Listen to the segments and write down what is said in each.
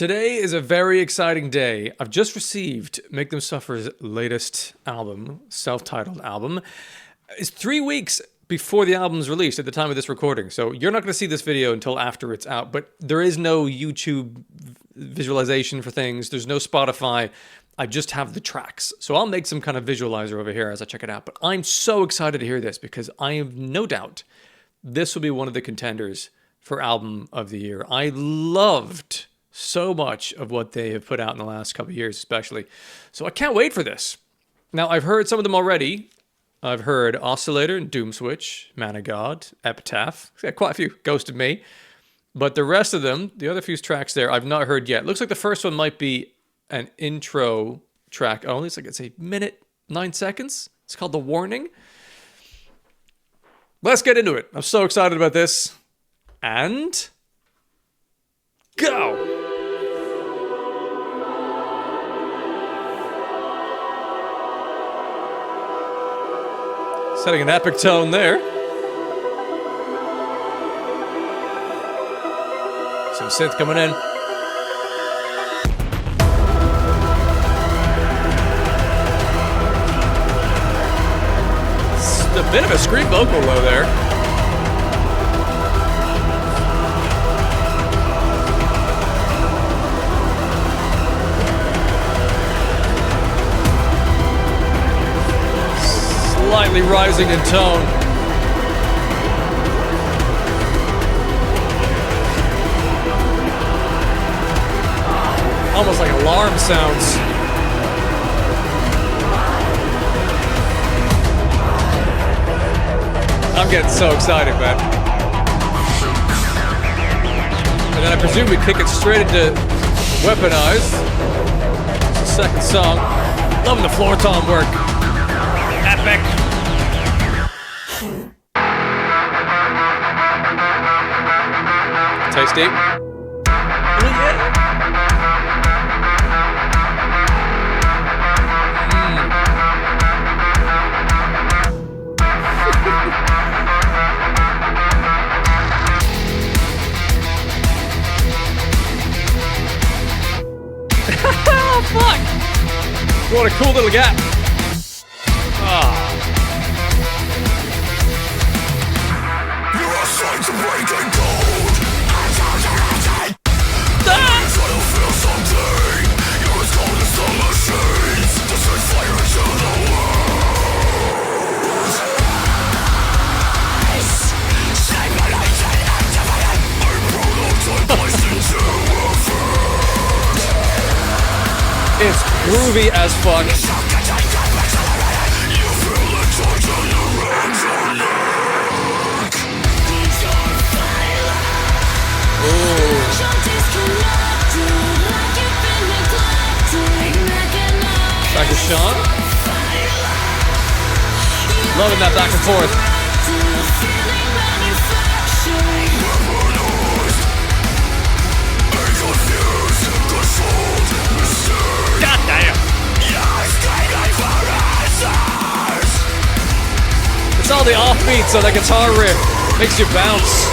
Today is a very exciting day. I've just received Make Them Suffer's latest album, self-titled album. It's 3 weeks before the album's released at the time of this recording, so you're not going to see this video until after it's out, but there is no YouTube visualization for things. There's no Spotify. I just have the tracks. So I'll make some kind of visualizer over here as I check it out, but I'm so excited to hear this because I have no doubt this will be one of the contenders for Album of the Year. I loved so much of what they have put out in the last couple of years, especially. So I can't wait for this. Now, I've heard some of them already. I've heard Oscillator and Doomswitch, Man of God, Epitaph. Got quite a few. Ghosted Me. But the rest of them, the other few tracks there, I've not heard yet. Looks like the first one might be an intro track only. It's like it's a minute, 9 seconds. It's called The Warning. Let's get into it. I'm so excited about this. And go! Setting an epic tone there. Some synth coming in. It's a bit of a scream vocal though there. Slightly rising in tone. Almost like alarm sounds. I'm getting so excited, man. And then I presume we kick it straight into Weaponized. It's the second song. Loving the floor tom work. Epic. Tasty. Oh, yeah. Oh, fuck! What a cool little gap. It's groovy as fuck. Back to Sean. Loving that back and forth. God damn. It's all the offbeats on the guitar riff. Makes you bounce.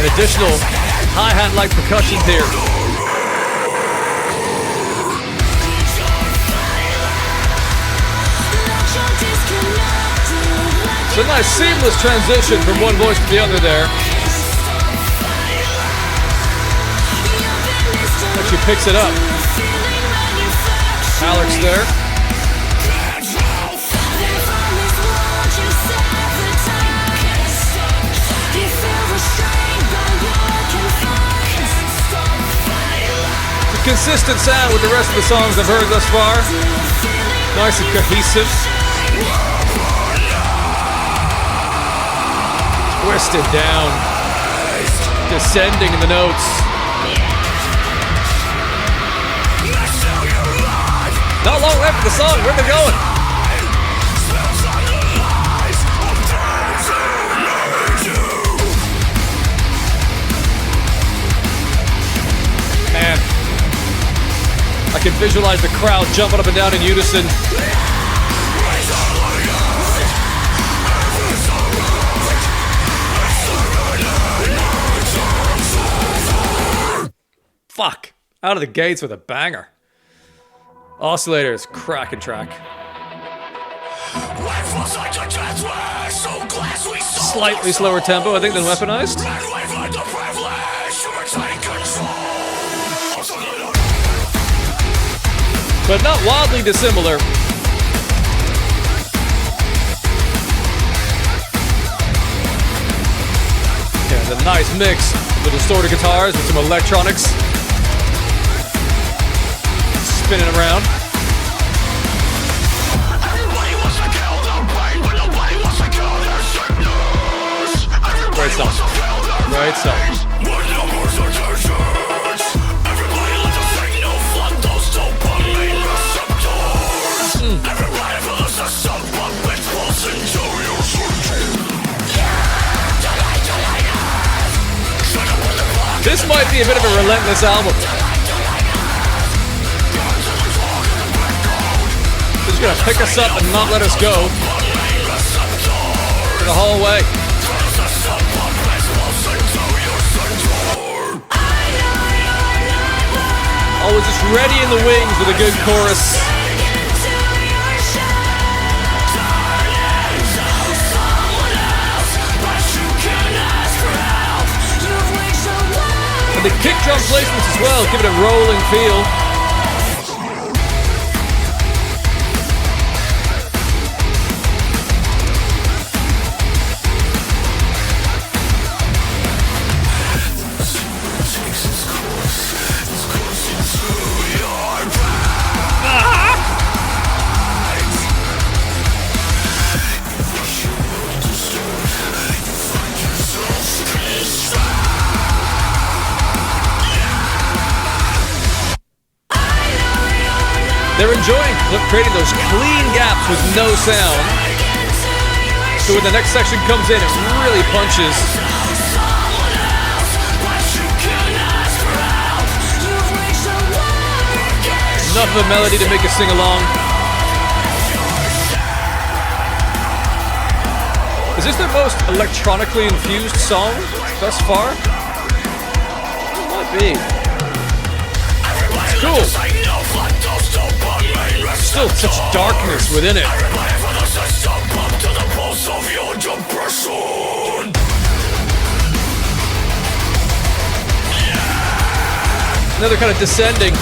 An additional hi-hat-like percussion here. It's a nice seamless transition from one voice to the other there. Actually picks it up. Alex there. Consistent sound with the rest of the songs I've heard thus far. Nice and cohesive. Twisted down. Descending in the notes. Not long left of the song. Where are they going? Man. can visualize the crowd jumping up and down in unison. Fuck. Out of the gates with a banger. Oscillator is cracking track. Slightly slower tempo, I think, than Weaponized. But not wildly dissimilar. Yeah, the nice mix of the distorted guitars with some electronics spinning around. Great song. Great song. This might be a bit of a relentless album. It's gonna pick us up and not let us go for the whole way. Always just ready in the wings with a good chorus. And the kick drum placements as well give it a rolling feel. They're enjoying creating those clean gaps with no sound. So when the next section comes in, it really punches. Enough of a melody to make you sing along. Is this their most electronically infused song thus far? It might be. It's cool. Still such darkness within it. Another kind of descending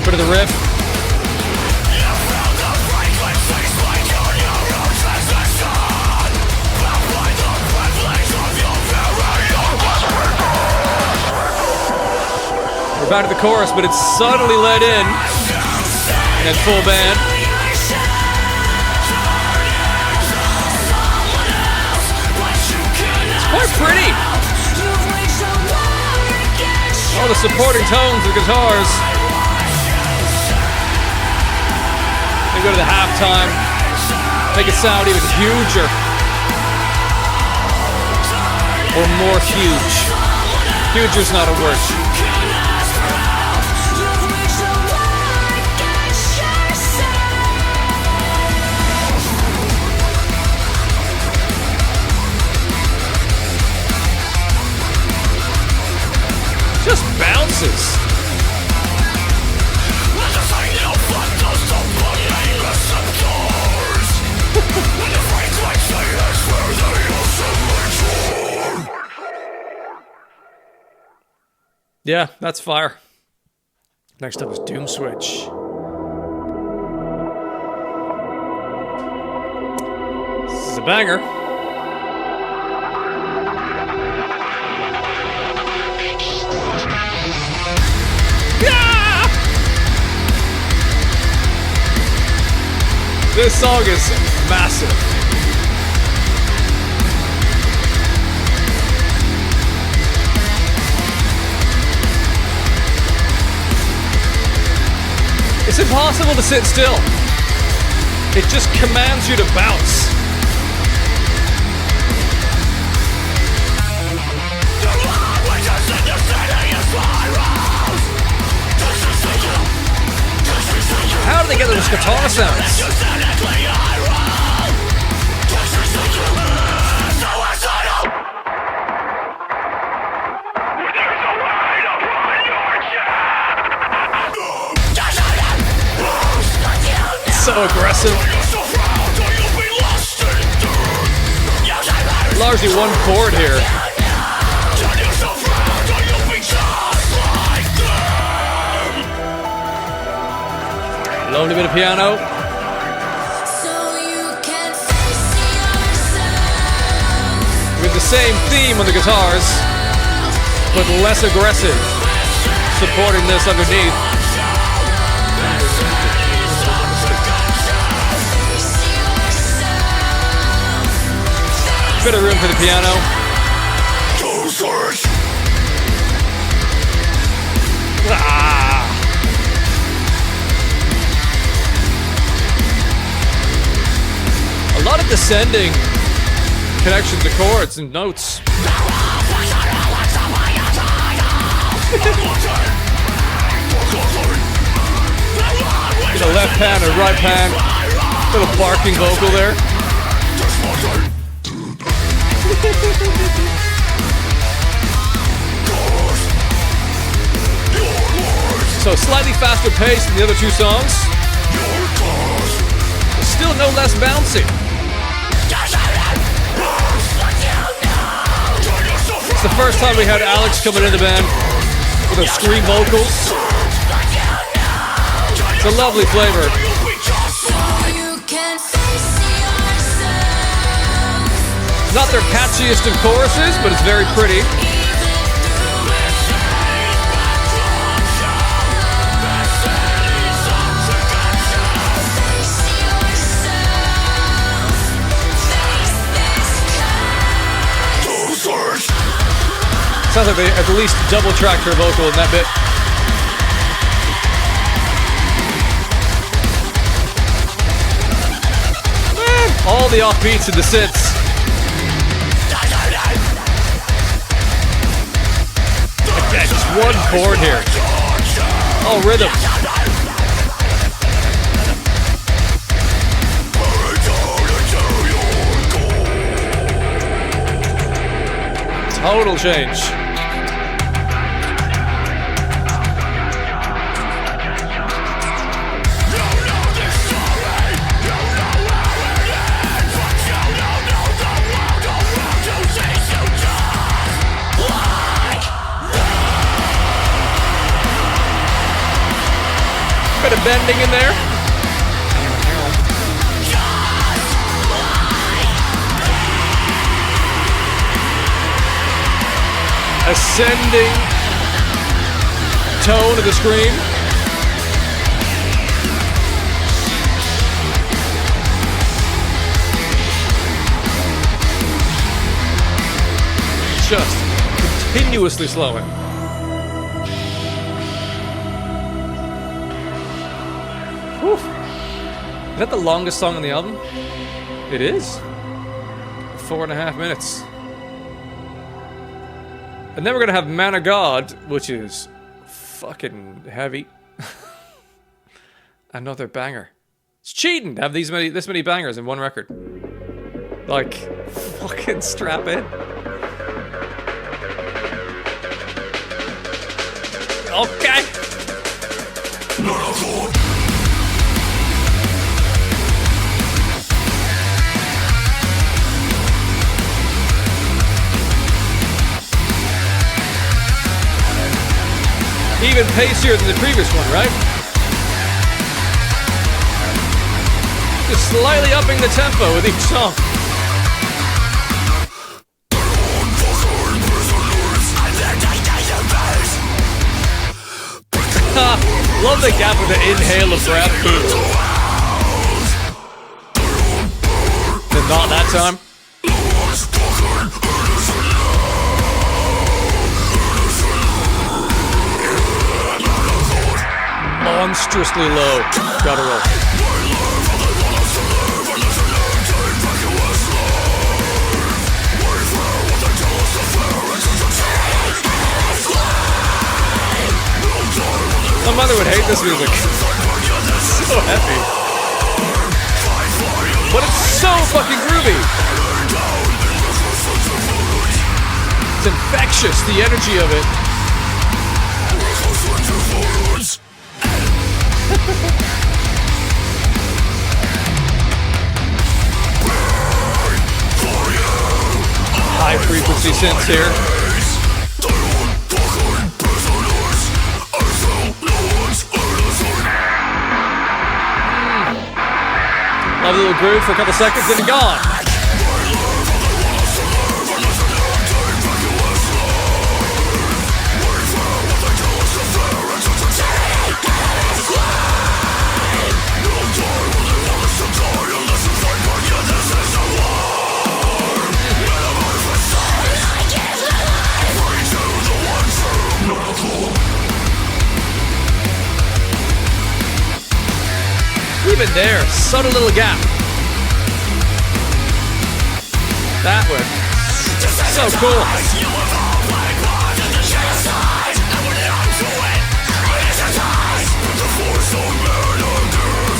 bit of the riff. We're back to the chorus, but it's subtly let in. And full band. It's quite pretty. All the supporting tones of the guitars. They go to the halftime, make it sound even huger. Or more huge. Huger's not a word. Just bounces. Yeah, that's fire. Next up is Doomswitch. This is a banger. This song is massive. It's impossible to sit still. It just commands you to bounce. to get those guitar sounds. So aggressive. Largely one chord here. Lovely bit of piano. With the same theme on the guitars, but less aggressive, supporting this underneath. Bit of room for the piano. A lot of descending connections to chords and notes. Get a left hand or right hand. Little barking vocal there. So slightly faster pace than the other two songs. Still no less bouncy. It's the first time we had Alex coming in the band with her scream vocals. It's a lovely flavor. Not their catchiest of choruses, but it's very pretty. Sounds like they at least double tracked her vocal in that bit. All the offbeats and the synths. Again, just one chord here. All rhythm. Total change. Bit of bending in there. Ascending tone of the scream. Just continuously slowing. Whew. Is that the longest song on the album? It is. 4.5 minutes. And then we're gonna have Man of God, which is fucking heavy. Another banger. It's cheating to have this many bangers in one record. Like, fucking strap in. Okay. Even pacier than the previous one, right? Just slightly upping the tempo with each song. Love the gap with the inhale of breath. But not that time. Monstrously low. Gotta roll. My mother would hate this music. so heavy. But it's so fucking groovy. It's infectious, the energy of it. High frequency synths here. Lovely little groove for a couple seconds, then gone. Even there, subtle little gap. That one. So cool.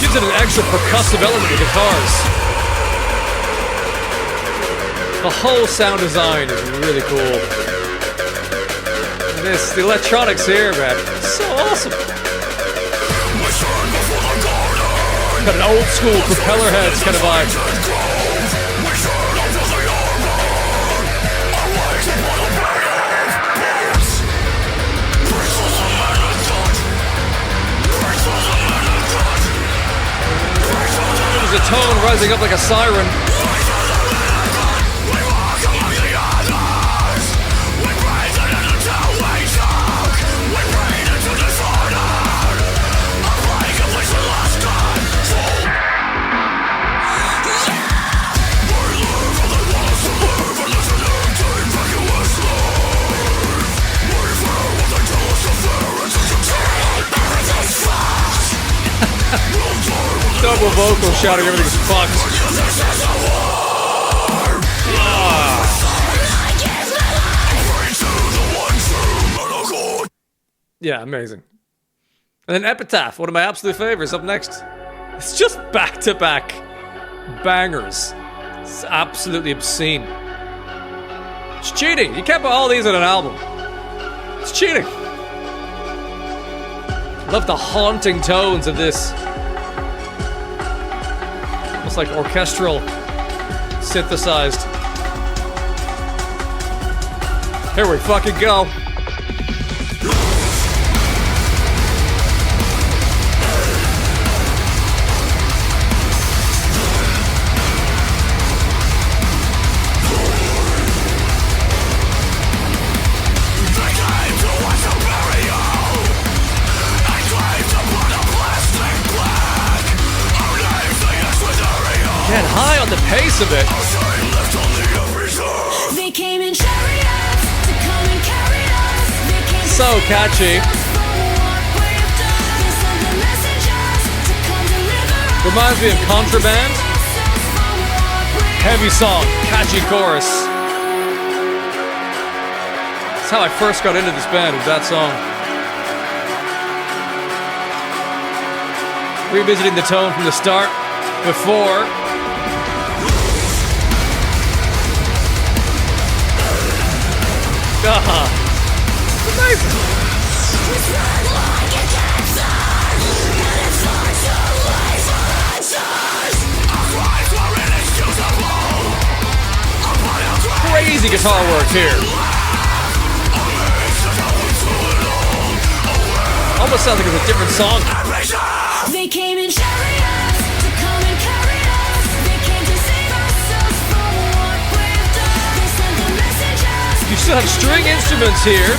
Gives it an extra percussive element to guitars. The whole sound design is really cool. And the electronics here, man, so awesome. Got an old school propeller heads kind of vibe. There's a tone rising up like a siren. Double vocal shouting, everything's fucked. Yeah, amazing. And then Epitaph, one of my absolute favorites, up next. It's just back-to-back bangers. It's absolutely obscene. It's cheating. You can't put all these on an album. It's cheating. Love the haunting tones of this. Almost like orchestral, synthesized. Here we fucking go. Man, high on the pace of it. So catchy. Reminds me of Contraband. Heavy song, catchy chorus. That's how I first got into this band, was that song. Revisiting the tone from the start, before. Amazing. Crazy guitar work here. Almost sounds like it's a different song. They came in chariots to come and carry us. They came to save ourselves from what we've done. They sent the messages. You still have string instruments here,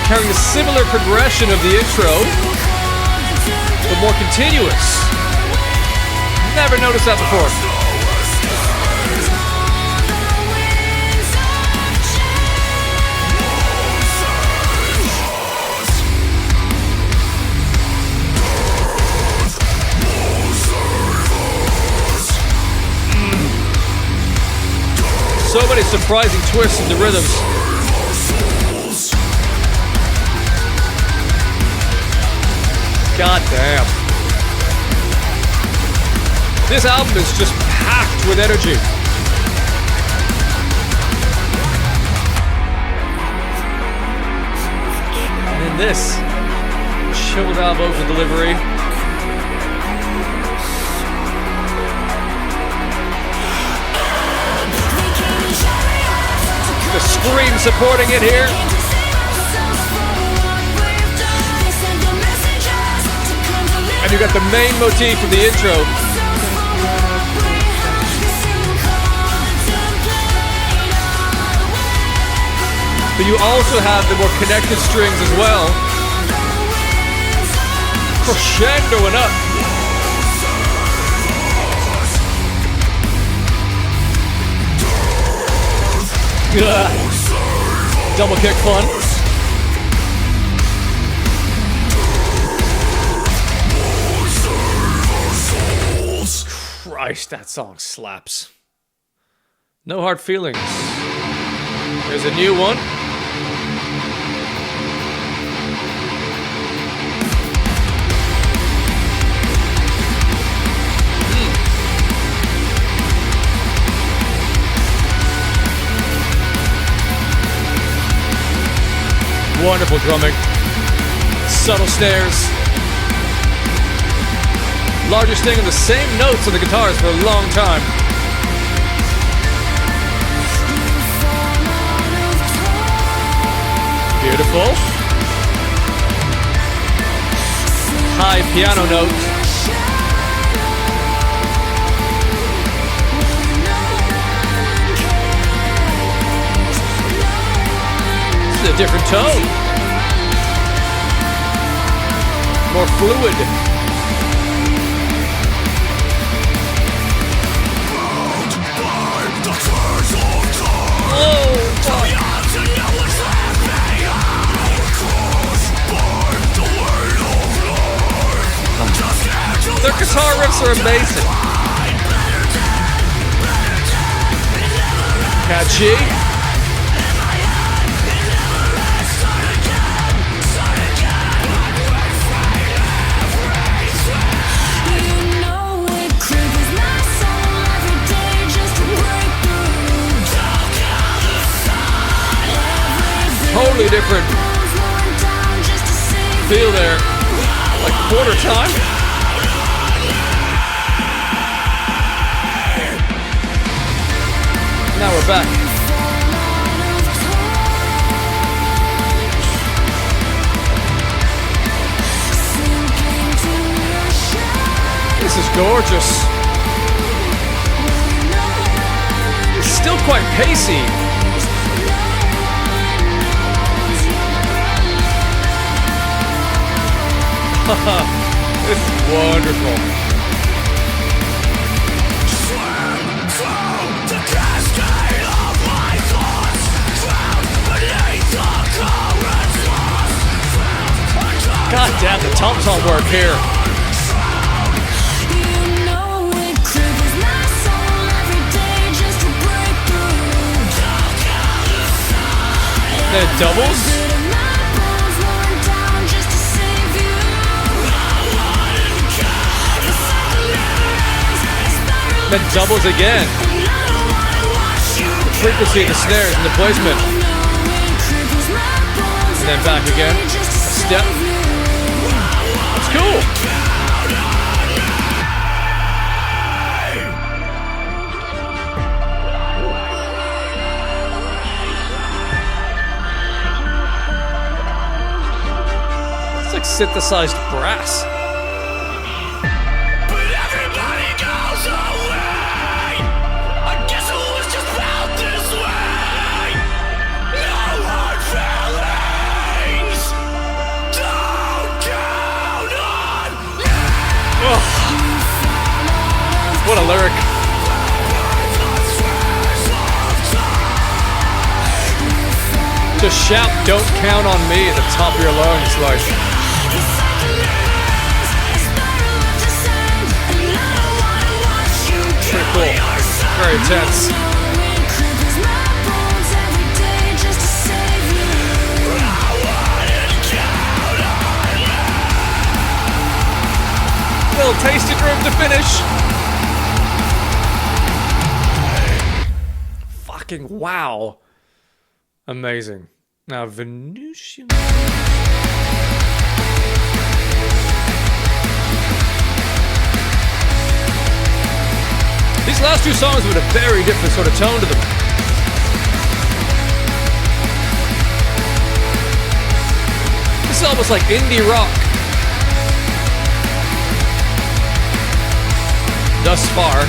carrying a similar progression of the intro, but more continuous. Never noticed that before. So many surprising twists in the rhythms. God damn. This album is just packed with energy. And then this chilled out vocal delivery. The scream supporting it here. And you got the main motif from the intro. But you also have the more connected strings as well. Crescendoing up. Ugh. Double kick fun. Christ, that song slaps. No Hard Feelings. There's a new one. Wonderful drumming. Subtle snares. Largest thing in the same notes on the guitars for a long time. Beautiful. High piano note. This is a different tone. More fluid. Their guitar riffs are amazing. Catchy. Totally different feel there, like quarter time. Now we're back. This is gorgeous. It's still quite pacey. This is wonderful. God damn, the tom-tom work here. That doubles? Then doubles again. The frequency of the snares and the placement. And then back again. Step. That's cool. It's like synthesized brass. What a lyric. Just shout, "Don't count on me" at the top of your lungs, like. Pretty cool. Very intense. Little tasted room to finish. fucking wow. Amazing. Now, Venusian... These last two songs have a very different sort of tone to them. This is almost like indie rock. Thus far.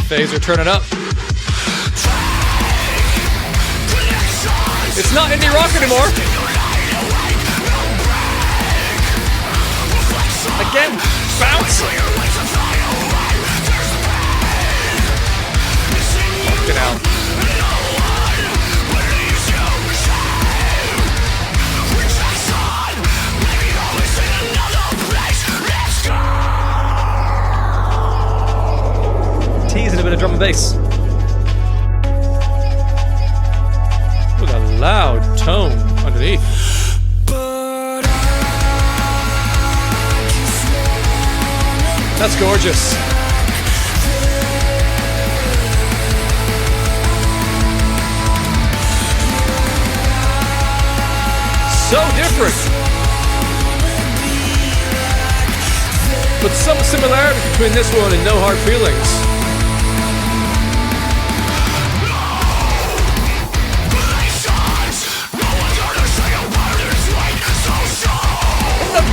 Phaser, turn it up. It's not indie rock anymore. Again, bounce. Fucking hell. Teasing a bit of drum and bass. With a loud tone underneath. That's gorgeous. So different. But some similarity between this one and No Hard Feelings.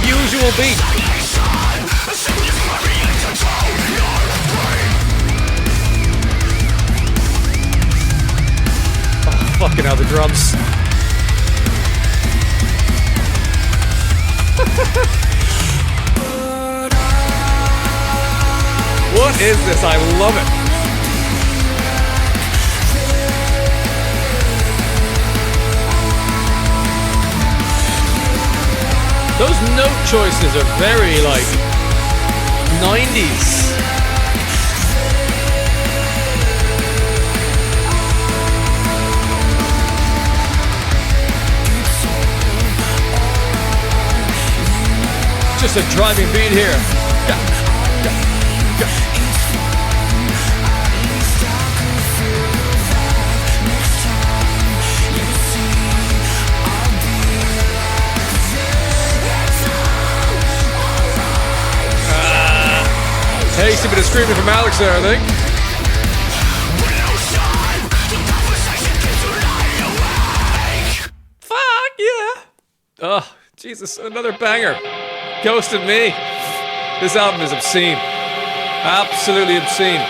Usual beat. Oh, fucking hell, the drums. What is this? I love it. Those note choices are very, like, 90s. Just a driving beat here. Tasty bit of screaming from Alex there, I think. Fuck yeah! Oh, Jesus, another banger. Ghosted Me. This album is obscene. Absolutely obscene.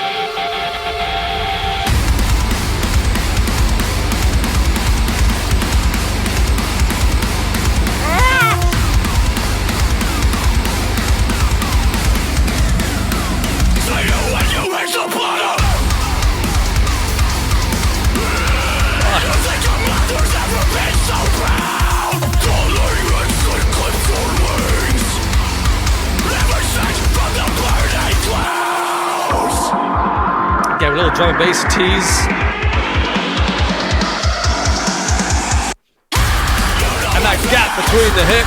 Yeah, a little drum and bass tease. And that gap between the hip.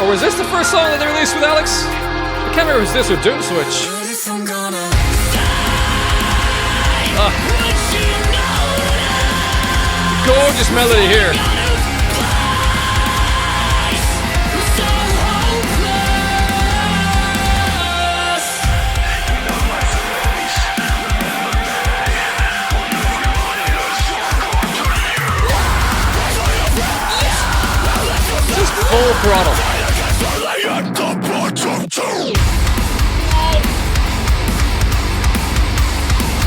Or was this the first song that they released with Alex? I can't remember if it was this or Doomswitch. Gorgeous melody here. Just full throttle.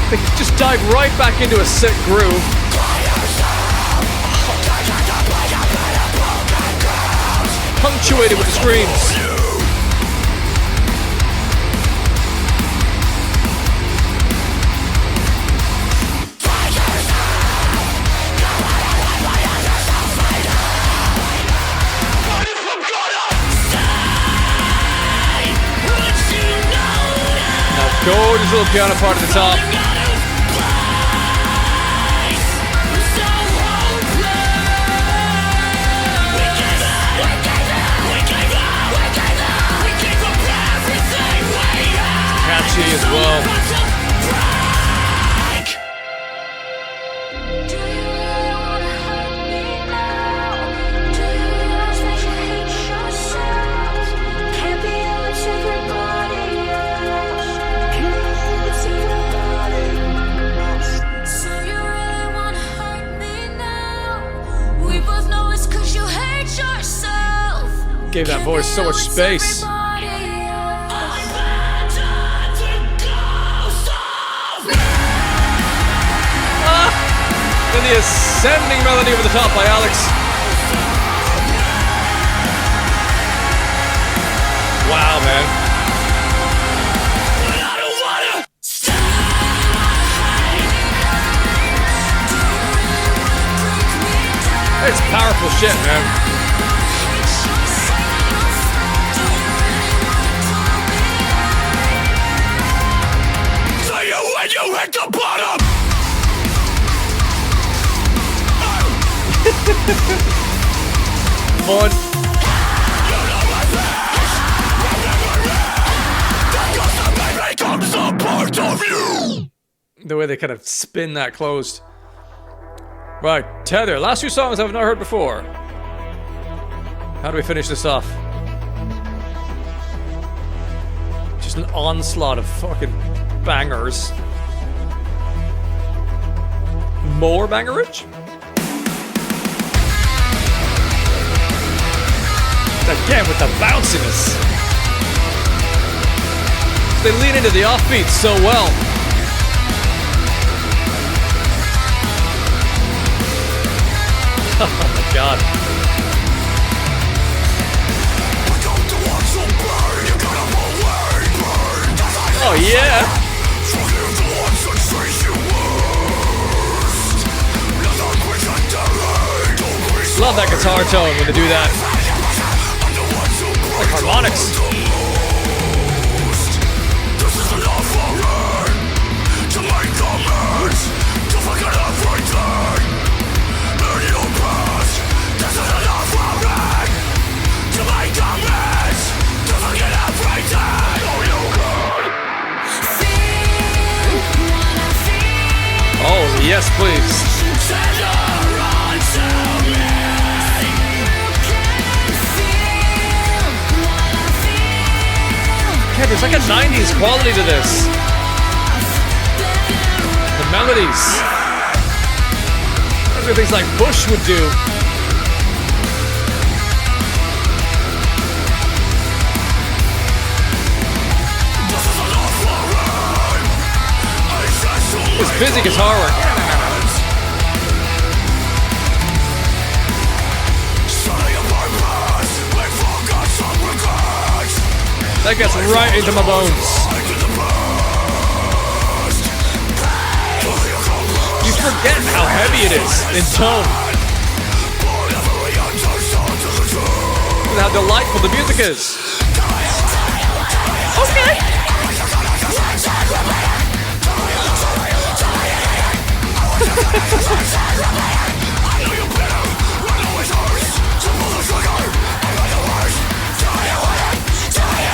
They just dive right back into a sick groove. Punctuated with the screams. Gorgeous little piano part at the top. Catchy as well. Gave that voice so much space. And the ascending melody over the top by Alex. Wow, man. It's powerful shit, man. You hit the bottom. Fun. The way they kind of spin that closed. Right, Tether. Last 2 songs I've not heard before. How do we finish this off? Just an onslaught of fucking bangers. More bangerage? Again with the bounciness. They lean into the offbeat so well. Oh my god. Oh yeah. Love that guitar tone when they do that. Like harmonics. Oh, yes, please. Yeah, there's like a 90s quality to this. The melodies. Those are things like Bush would do. This busy guitar work. That gets right into my bones. You forget how heavy it is in tone. And how delightful the music is. Okay.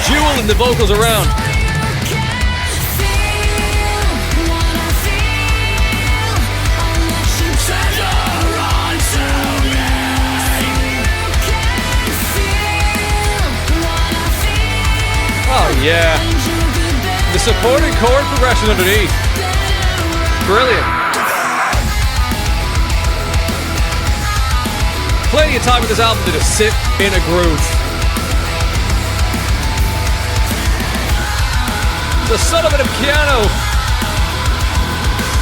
Jewel the vocals around. Oh yeah. The supporting chord progression underneath. Brilliant. Plenty of time with this album to just sit in a groove. The son of a piano.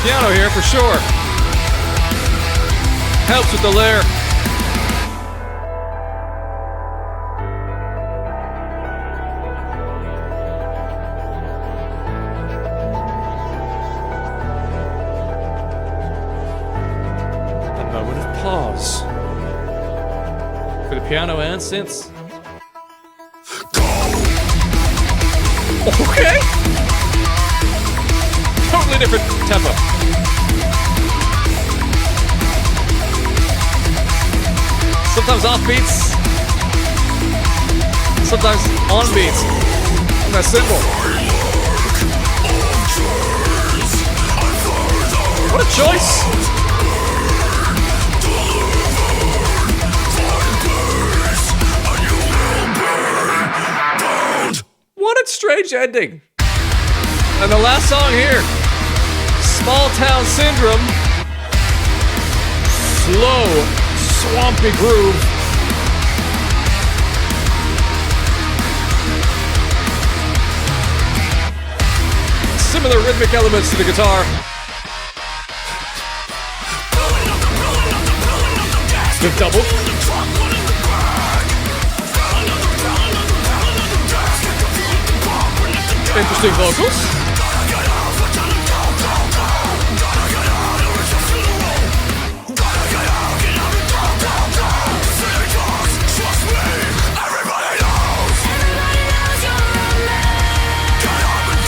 Piano here for sure. Helps with the layer. A moment of pause. For the piano and synths. Okay. totally different tempo. Sometimes off beats, sometimes on beats. And that's simple. What a choice! What a strange ending. And the last song here, Small Town Syndrome. Slow, swampy groove. Similar rhythmic elements to the guitar. The double. Interesting vocals.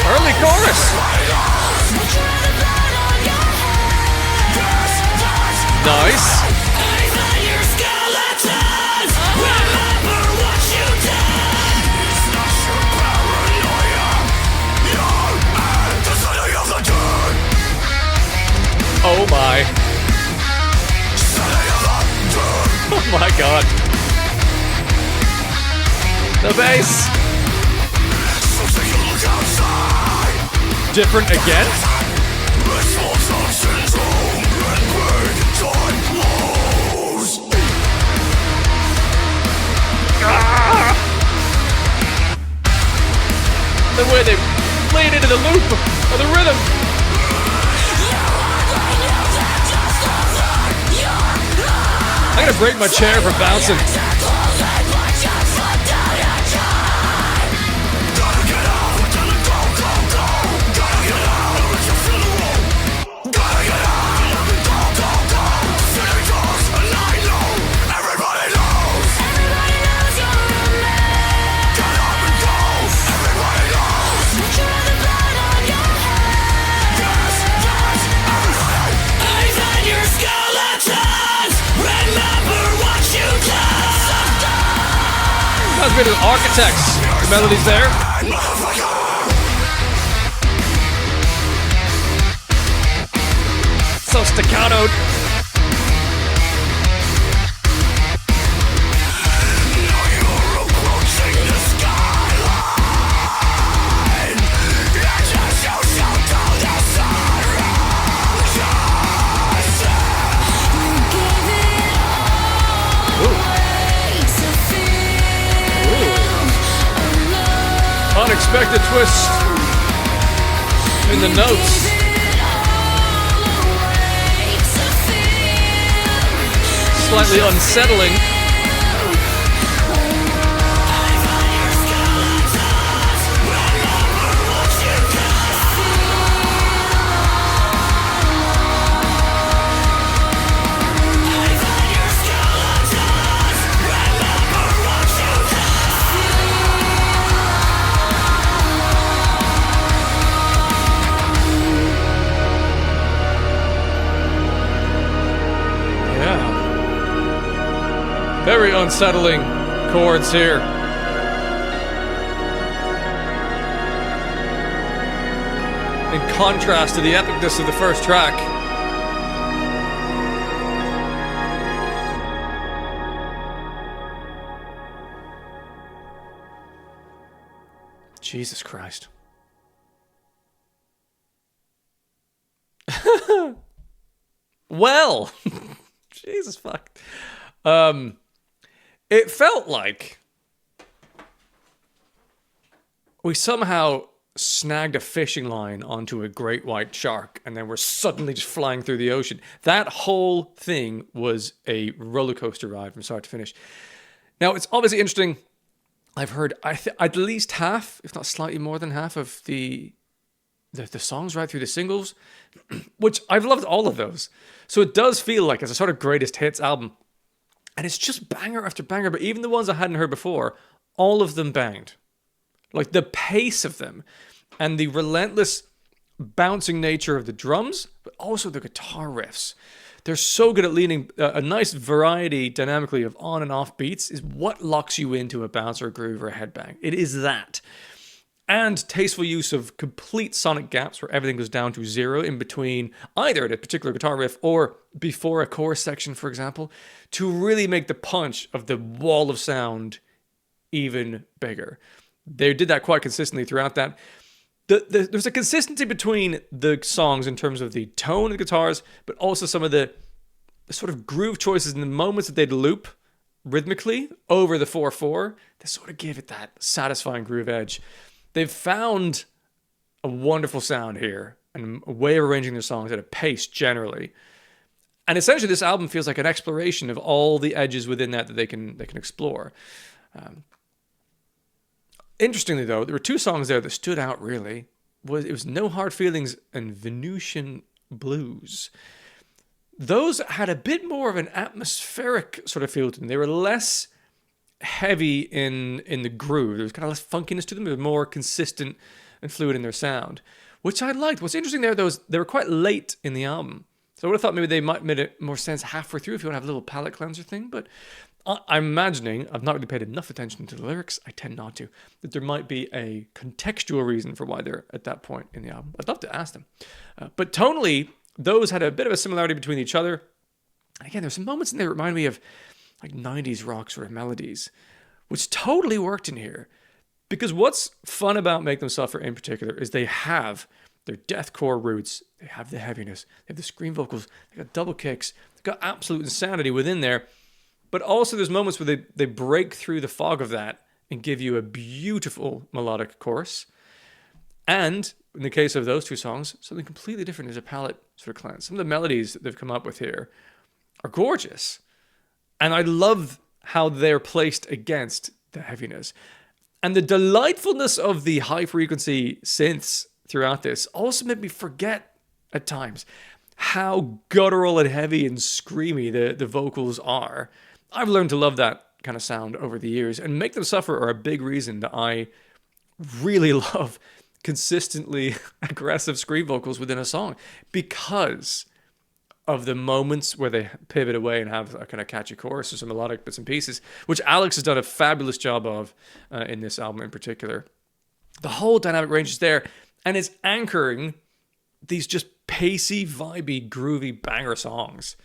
Early chorus. Nice. Oh my. Oh my god. The bass. Different again? Ah! The way they played into the loop of the rhythm. I'm gonna break my chair from bouncing. Sounds a bit of Architects. The melody's there. So staccato. Unexpected twist in the notes. Slightly unsettling. Very unsettling chords here. In contrast to the epicness of the first track. Jesus Christ. Well, Jesus fuck. It felt like we somehow snagged a fishing line onto a great white shark and then we're suddenly just flying through the ocean. That whole thing was a roller coaster ride from start to finish. Now, it's obviously interesting. I've heard at least half, if not slightly more than half, of the songs right through the singles, which I've loved all of those. So it does feel like it's a sort of greatest hits album. And it's just banger after banger, but even the ones I hadn't heard before, all of them banged. Like the pace of them and the relentless bouncing nature of the drums, but also the guitar riffs. They're so good at leaning a nice variety dynamically of on and off beats is what locks you into a bounce or a groove or a headbang. It is that. And tasteful use of complete sonic gaps where everything goes down to zero in between either a particular guitar riff or before a chorus section, for example, to really make the punch of the wall of sound even bigger. They did that quite consistently throughout that. There's a consistency between the songs in terms of the tone of the guitars, but also some of the sort of groove choices in the moments that they'd loop rhythmically over the 4/4. They sort of give it that satisfying groove edge. They've found a wonderful sound here and a way of arranging their songs at a pace generally. And essentially this album feels like an exploration of all the edges within that they can explore. Interestingly, though, there were two songs there that stood out, really. It was No Hard Feelings and Venusian Blues. Those had a bit more of an atmospheric sort of feel to them. They were less heavy in the groove. There was kind of less funkiness to them. They were more consistent and fluid in their sound, which I liked. What's interesting there, though, is they were quite late in the album. So I would have thought maybe they might have made it more sense halfway through if you want to have a little palate cleanser thing, but I'm imagining, I've not really paid enough attention to the lyrics, I tend not to, that there might be a contextual reason for why they're at that point in the album. I'd love to ask them. But tonally, those had a bit of a similarity between each other. Again, there's some moments in there that remind me of like 90s rock sort of melodies, which totally worked in here. Because what's fun about Make Them Suffer in particular is they have their deathcore roots, they have the heaviness, they have the scream vocals, they got double kicks, they've got absolute insanity within there. But also there's moments where they break through the fog of that and give you a beautiful melodic chorus. And in the case of those two songs, something completely different is a palette sort of cleanse. Some of the melodies that they've come up with here are gorgeous. And I love how they're placed against the heaviness. And the delightfulness of the high frequency synths throughout this also made me forget at times how guttural and heavy and screamy the vocals are. I've learned to love that kind of sound over the years, and Make Them Suffer are a big reason that I really love consistently aggressive scream vocals within a song, because of the moments where they pivot away and have a kind of catchy chorus or some melodic bits and pieces, which Alex has done a fabulous job of in this album in particular. The whole dynamic range is there, and it's anchoring these just pacey, vibey, groovy banger songs.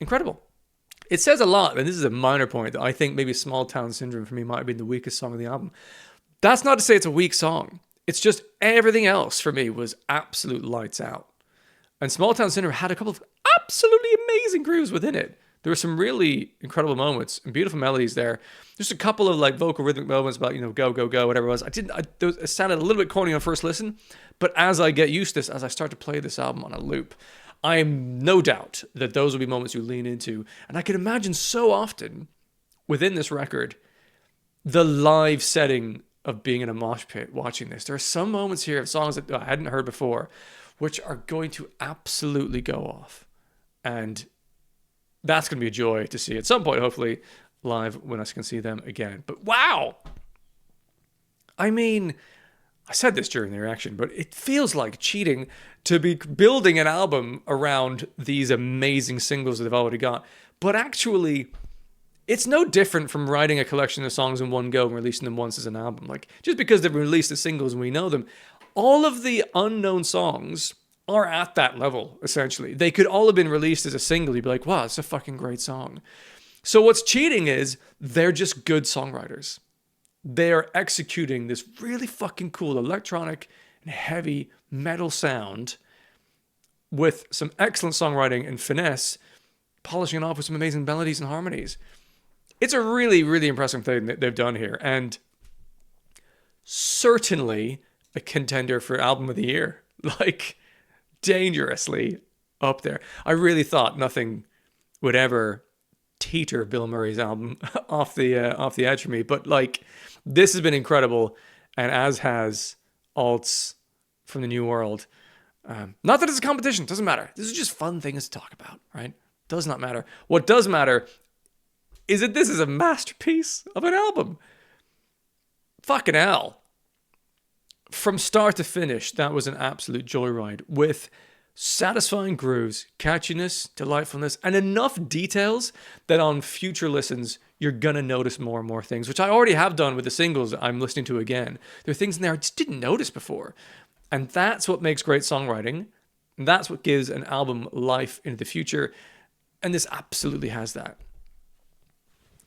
Incredible. It says a lot, and this is a minor point, that I think maybe Small Town Syndrome for me might have been the weakest song of the album. That's not to say it's a weak song. It's just everything else for me was absolute lights out. And Small Town Syndrome had a couple of absolutely amazing grooves within it. There were some really incredible moments and beautiful melodies there. Just a couple of like vocal rhythmic moments about, go, go, go, whatever it was. It sounded a little bit corny on first listen, but as I get used to this, as I start to play this album on a loop, I am no doubt that those will be moments you lean into. And I can imagine so often within this record, the live setting of being in a mosh pit watching this. There are some moments here of songs that I hadn't heard before, which are going to absolutely go off. And that's going to be a joy to see at some point, hopefully, live when I can see them again. But wow! I mean, I said this during the reaction, but it feels like cheating to be building an album around these amazing singles that they've already got. But actually, it's no different from writing a collection of songs in one go and releasing them once as an album. Like, just because they've released the singles and we know them, all of the unknown songs are at that level, essentially. They could all have been released as a single. You'd be like, wow, it's a fucking great song. So what's cheating is they're just good songwriters. They're executing this really fucking cool electronic and heavy metal sound with some excellent songwriting and finesse, polishing it off with some amazing melodies and harmonies. It's a really, really impressive thing that they've done here, and certainly a contender for album of the year. Like, dangerously up there. I really thought nothing would ever teeter Bill Murray's album off the edge for me, but like, this has been incredible, and as has Alts from the New World. Not that it's a competition, doesn't matter. This is just fun things to talk about, right? Does not matter. What does matter is that this is a masterpiece of an album. Fucking hell. From start to finish, that was an absolute joyride with satisfying grooves, catchiness, delightfulness, and enough details that on future listens, you're going to notice more and more things, which I already have done with the singles I'm listening to again. There are things in there I just didn't notice before. And that's what makes great songwriting. And that's what gives an album life into the future. And this absolutely has that.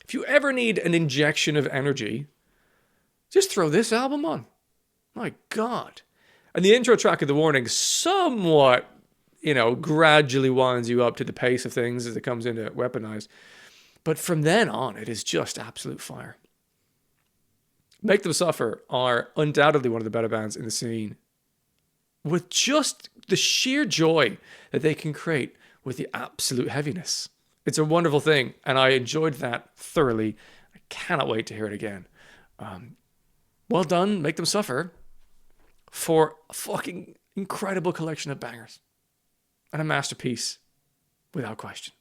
If you ever need an injection of energy, just throw this album on. My God. And the intro track of The Warning somewhat, gradually winds you up to the pace of things as it comes into Weaponized. But from then on, it is just absolute fire. Make Them Suffer are undoubtedly one of the better bands in the scene, with just the sheer joy that they can create with the absolute heaviness. It's a wonderful thing, and I enjoyed that thoroughly. I cannot wait to hear it again. Well done, Make Them Suffer, for a fucking incredible collection of bangers and a masterpiece without question.